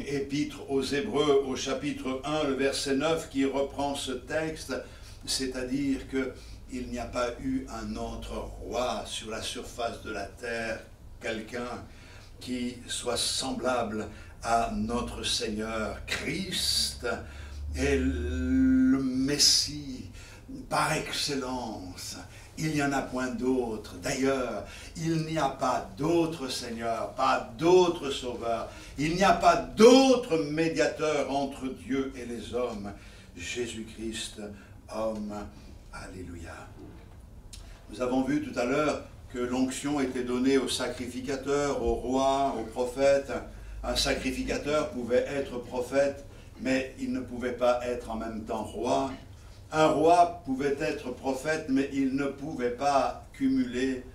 Épître aux Hébreux au chapitre 1, le verset 9, qui reprend ce texte, c'est-à-dire qu'il n'y a pas eu un autre roi sur la surface de la terre, quelqu'un qui soit semblable à notre Seigneur. Christ est le Messie par excellence. Il n'y en a point d'autre. D'ailleurs, il n'y a pas d'autre Seigneur, pas d'autre Sauveur. Il n'y a pas d'autre médiateur entre Dieu et les hommes. Jésus-Christ, homme. Alléluia. Nous avons vu tout à l'heure que l'onction était donnée aux sacrificateurs, aux rois, aux prophètes. Un sacrificateur pouvait être prophète, mais il ne pouvait pas être en même temps roi. Un roi pouvait être prophète, mais il ne pouvait pas cumuler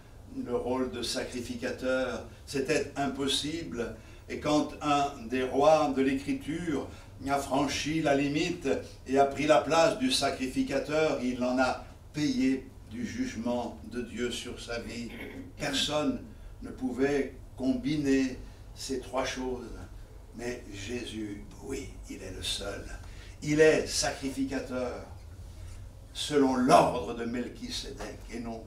le rôle de sacrificateur. C'était impossible. Et quand un des rois de l'Écriture a franchi la limite et a pris la place du sacrificateur, il en a payé du jugement de Dieu sur sa vie. Personne ne pouvait combiner ces trois choses. Mais Jésus, oui, il est le seul. Il est sacrificateur selon l'ordre de Melchisédek et non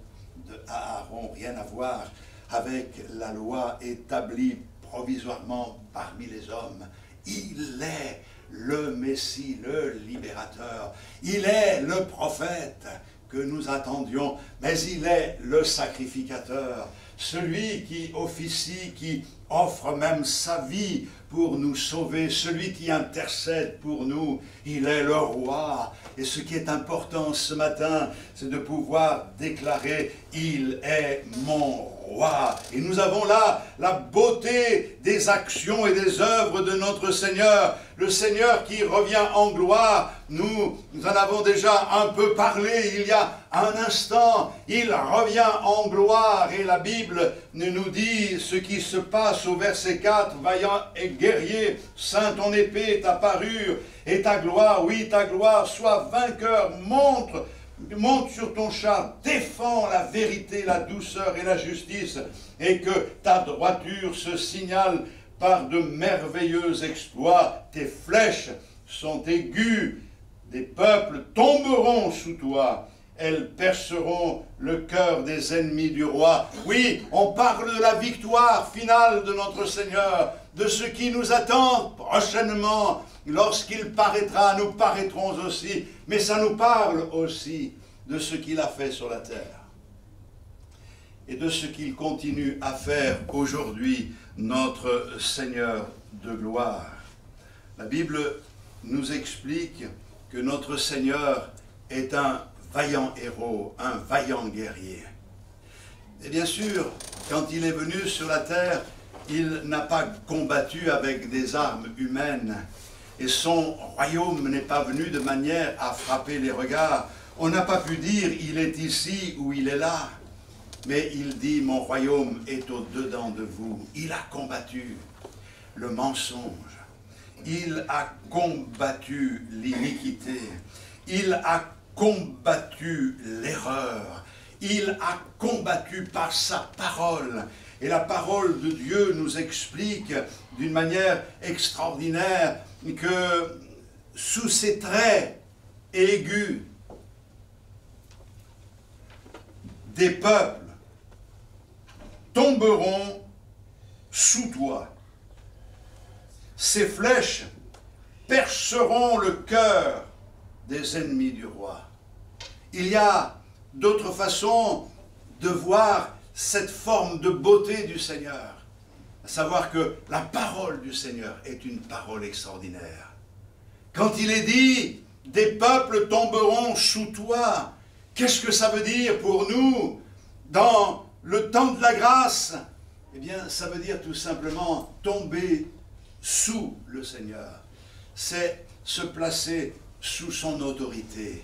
de Aaron, rien à voir avec la loi établie provisoirement parmi les hommes. Il est le Messie, le libérateur. Il est le prophète que nous attendions, mais il est le sacrificateur, celui qui officie, qui offre même sa vie pour nous sauver, celui qui intercède pour nous. Il est le roi. Et ce qui est important ce matin, c'est de pouvoir déclarer « Il est mon roi ». Et nous avons là la beauté des actions et des œuvres de notre Seigneur. Le Seigneur qui revient en gloire, nous en avons déjà un peu parlé il y a un instant. Il revient en gloire et la Bible nous dit ce qui se passe au verset 4. « Vaillant et guerrier, saint ton épée est apparue, et ta gloire, oui ta gloire, sois vainqueur, monte sur ton char, défends la vérité, la douceur et la justice, et que ta droiture se signale par de merveilleux exploits. Tes flèches sont aiguës, des peuples tomberont sous toi. Elles perceront le cœur des ennemis du roi. » Oui, on parle de la victoire finale de notre Seigneur, de ce qui nous attend prochainement. Lorsqu'il paraîtra, nous paraîtrons aussi. Mais ça nous parle aussi de ce qu'il a fait sur la terre. Et de ce qu'il continue à faire aujourd'hui, notre Seigneur de gloire. La Bible nous explique que notre Seigneur est un vaillant héros, un vaillant guerrier. Et bien sûr, quand il est venu sur la terre, il n'a pas combattu avec des armes humaines, et son royaume n'est pas venu de manière à frapper les regards. On n'a pas pu dire il est ici ou il est là. Mais il dit mon royaume est au-dedans de vous. Il a combattu le mensonge. Il a combattu l'iniquité. Il a combattu l'erreur. Il a combattu par sa parole. Et la parole de Dieu nous explique d'une manière extraordinaire que sous ses traits aigus, des peuples tomberont sous toi. Ces flèches perceront le cœur des ennemis du roi. Il y a d'autres façons de voir cette forme de beauté du Seigneur, à savoir que la parole du Seigneur est une parole extraordinaire. Quand il est dit « des peuples tomberont sous toi », qu'est-ce que ça veut dire pour nous dans le temps de la grâce? Eh bien, ça veut dire tout simplement tomber sous le Seigneur. C'est se placer sous son autorité,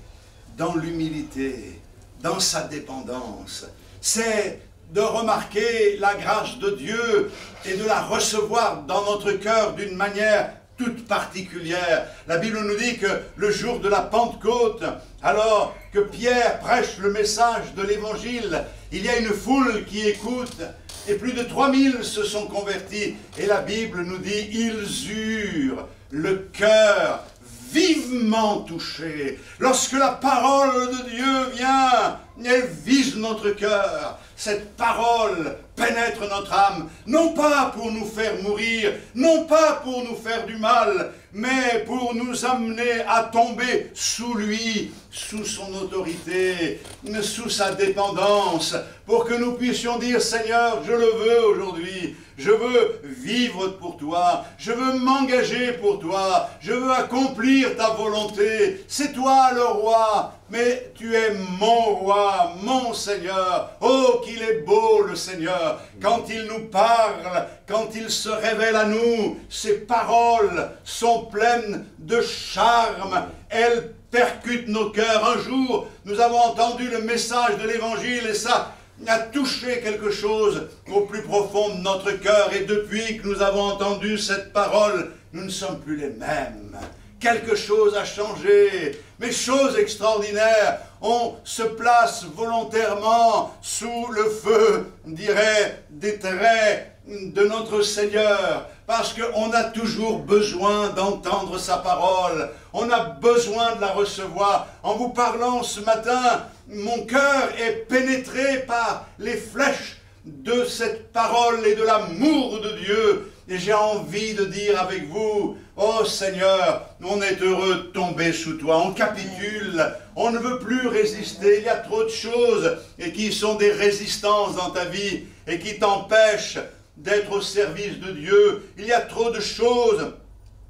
dans l'humilité, dans sa dépendance. C'est de remarquer la grâce de Dieu et de la recevoir dans notre cœur d'une manière toute particulière. La Bible nous dit que le jour de la Pentecôte, alors que Pierre prêche le message de l'Évangile, il y a une foule qui écoute et plus de 3000 se sont convertis. Et la Bible nous dit, ils eurent le cœur vivement touché. Lorsque la parole de Dieu vient, elle vise notre cœur. Cette parole pénètre notre âme, non pas pour nous faire mourir, non pas pour nous faire du mal, mais pour nous amener à tomber sous lui, sous son autorité, sous sa dépendance, pour que nous puissions dire, Seigneur, je le veux aujourd'hui, je veux vivre pour toi, je veux m'engager pour toi, je veux accomplir ta volonté, c'est toi le roi, mais tu es mon roi, mon Seigneur. Oh, qu'il est beau le Seigneur, quand il nous parle, quand il se révèle à nous, ses paroles sont pleines de charme, elles percutent nos cœurs. Un jour, nous avons entendu le message de l'Évangile et ça a touché quelque chose au plus profond de notre cœur. Et depuis que nous avons entendu cette parole, nous ne sommes plus les mêmes. Quelque chose a changé, mais chose extraordinaire, on se place volontairement sous le feu, dirait, des traits de notre Seigneur, parce qu'on a toujours besoin d'entendre sa parole, on a besoin de la recevoir. En vous parlant ce matin, mon cœur est pénétré par les flèches de cette parole et de l'amour de Dieu. Et j'ai envie de dire avec vous, oh Seigneur, on est heureux de tomber sous toi, on capitule, on ne veut plus résister, il y a trop de choses et qui sont des résistances dans ta vie et qui t'empêchent d'être au service de Dieu. Il y a trop de choses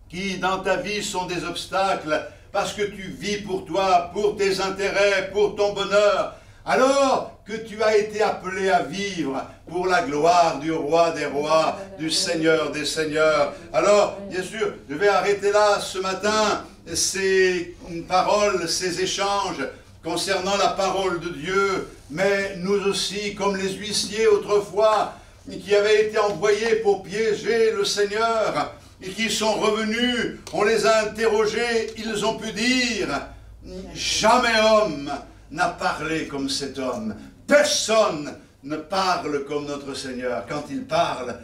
qui dans ta vie sont des obstacles parce que tu vis pour toi, pour tes intérêts, pour ton bonheur. Alors que tu as été appelé à vivre pour la gloire du roi des rois, du Seigneur des seigneurs. Alors, bien sûr, je vais arrêter là ce matin ces paroles, ces échanges concernant la parole de Dieu, mais nous aussi, comme les huissiers autrefois, qui avaient été envoyés pour piéger le Seigneur, et qui sont revenus, on les a interrogés, ils ont pu dire, jamais homme n'a parlé comme cet homme. Personne ne parle comme notre Seigneur. Quand il parle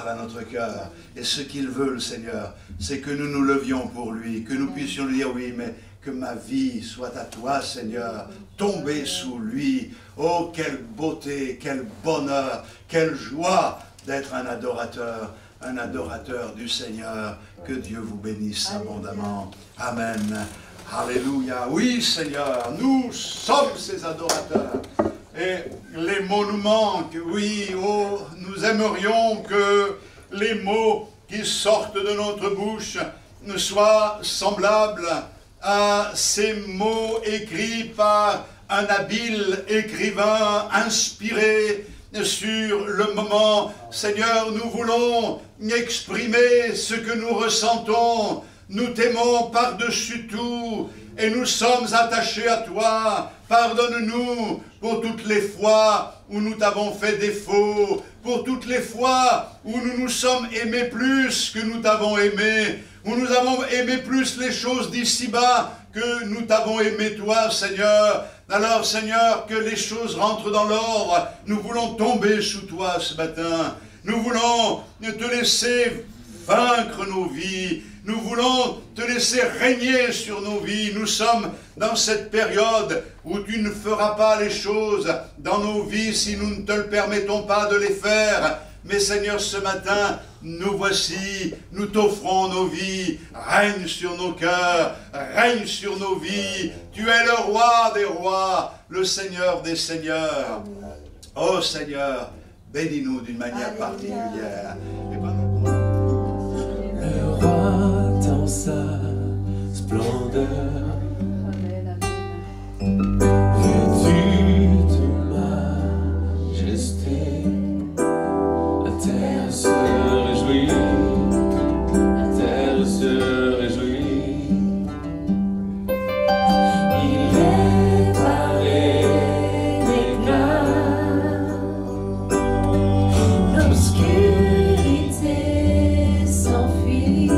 à notre cœur. Et ce qu'il veut, le Seigneur, c'est que nous nous levions pour lui, que nous puissions lui dire, oui, mais que ma vie soit à toi, Seigneur, tomber sous lui. Oh, quelle beauté, quel bonheur, quelle joie d'être un adorateur du Seigneur. Que Dieu vous bénisse abondamment. Amen. Alléluia. Oui, Seigneur, nous sommes ces adorateurs. Et les mots nous manquent. Oui, oh, nous aimerions que les mots qui sortent de notre bouche soient semblables à ces mots écrits par un habile écrivain inspiré sur le moment. Seigneur, nous voulons exprimer ce que nous ressentons nous t'aimons par-dessus tout et nous sommes attachés à toi. Pardonne-nous pour toutes les fois où nous t'avons fait défaut, pour toutes les fois où nous nous sommes aimés plus que nous t'avons aimé, où nous avons aimé plus les choses d'ici-bas que nous t'avons aimé toi, Seigneur. Alors, Seigneur, que les choses rentrent dans l'ordre. Nous voulons tomber sous toi ce matin. Nous voulons te laisser vaincre nos vies. Nous voulons te laisser régner sur nos vies. Nous sommes dans cette période où tu ne feras pas les choses dans nos vies si nous ne te le permettons pas de les faire. Mais Seigneur, ce matin, nous voici, nous t'offrons nos vies. Règne sur nos cœurs, règne sur nos vies. Tu es le roi des rois, le Seigneur des seigneurs. Oh Seigneur, bénis-nous d'une manière particulière. Le roi dans sa splendeur, vêtu de majesté, la terre se réjouit, la terre se réjouit. Il est paré d'éclat, l'obscurité s'enfuit.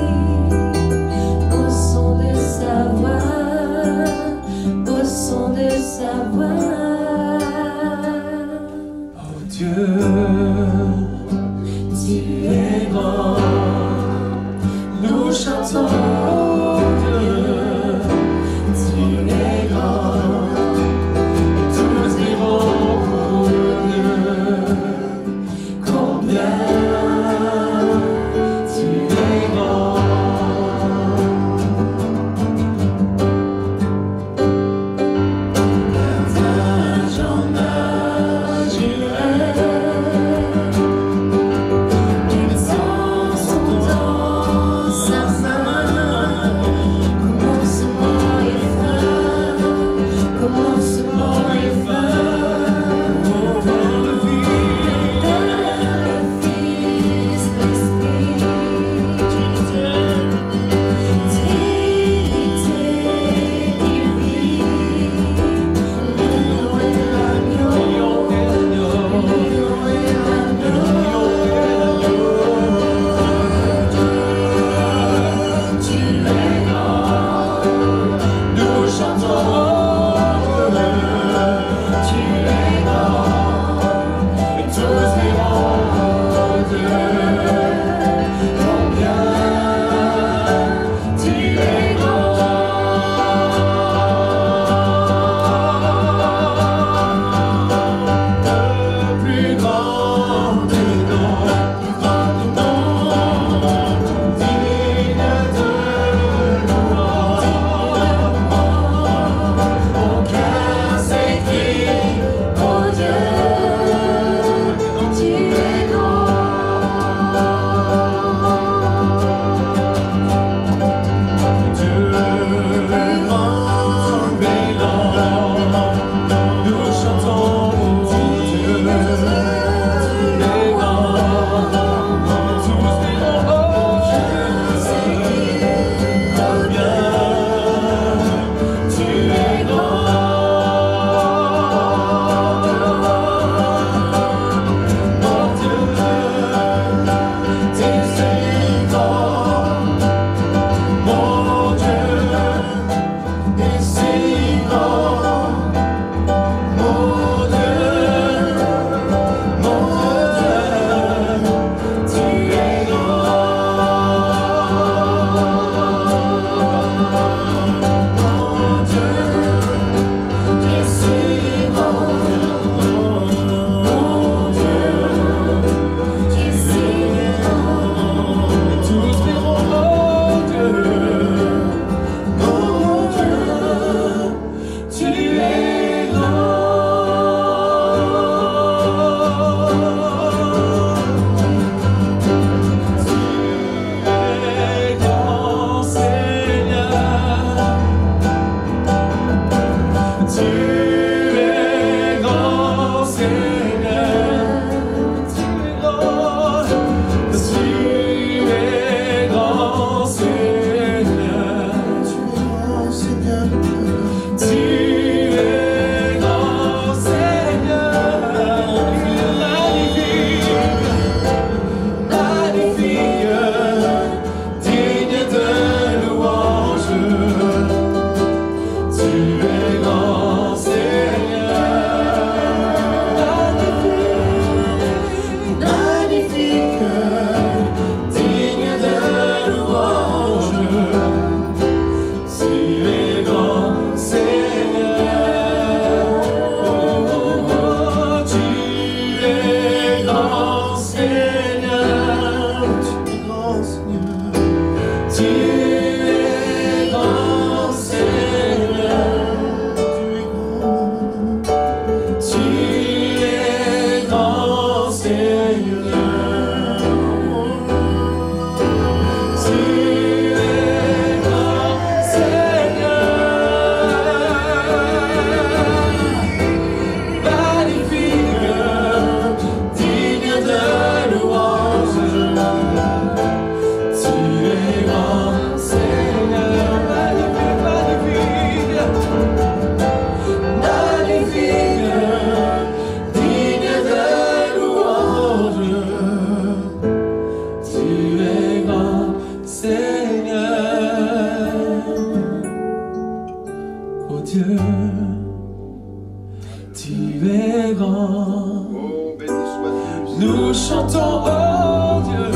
Nous chantons, oh Dieu,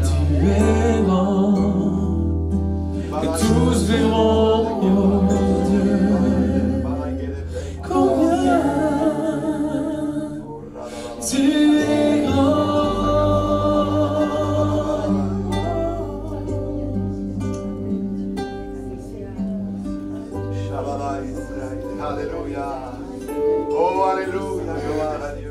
tu es grand, et tous verront, oh Dieu, combien tu es grand. Alléluia. Oh, alléluia, gloire à Dieu.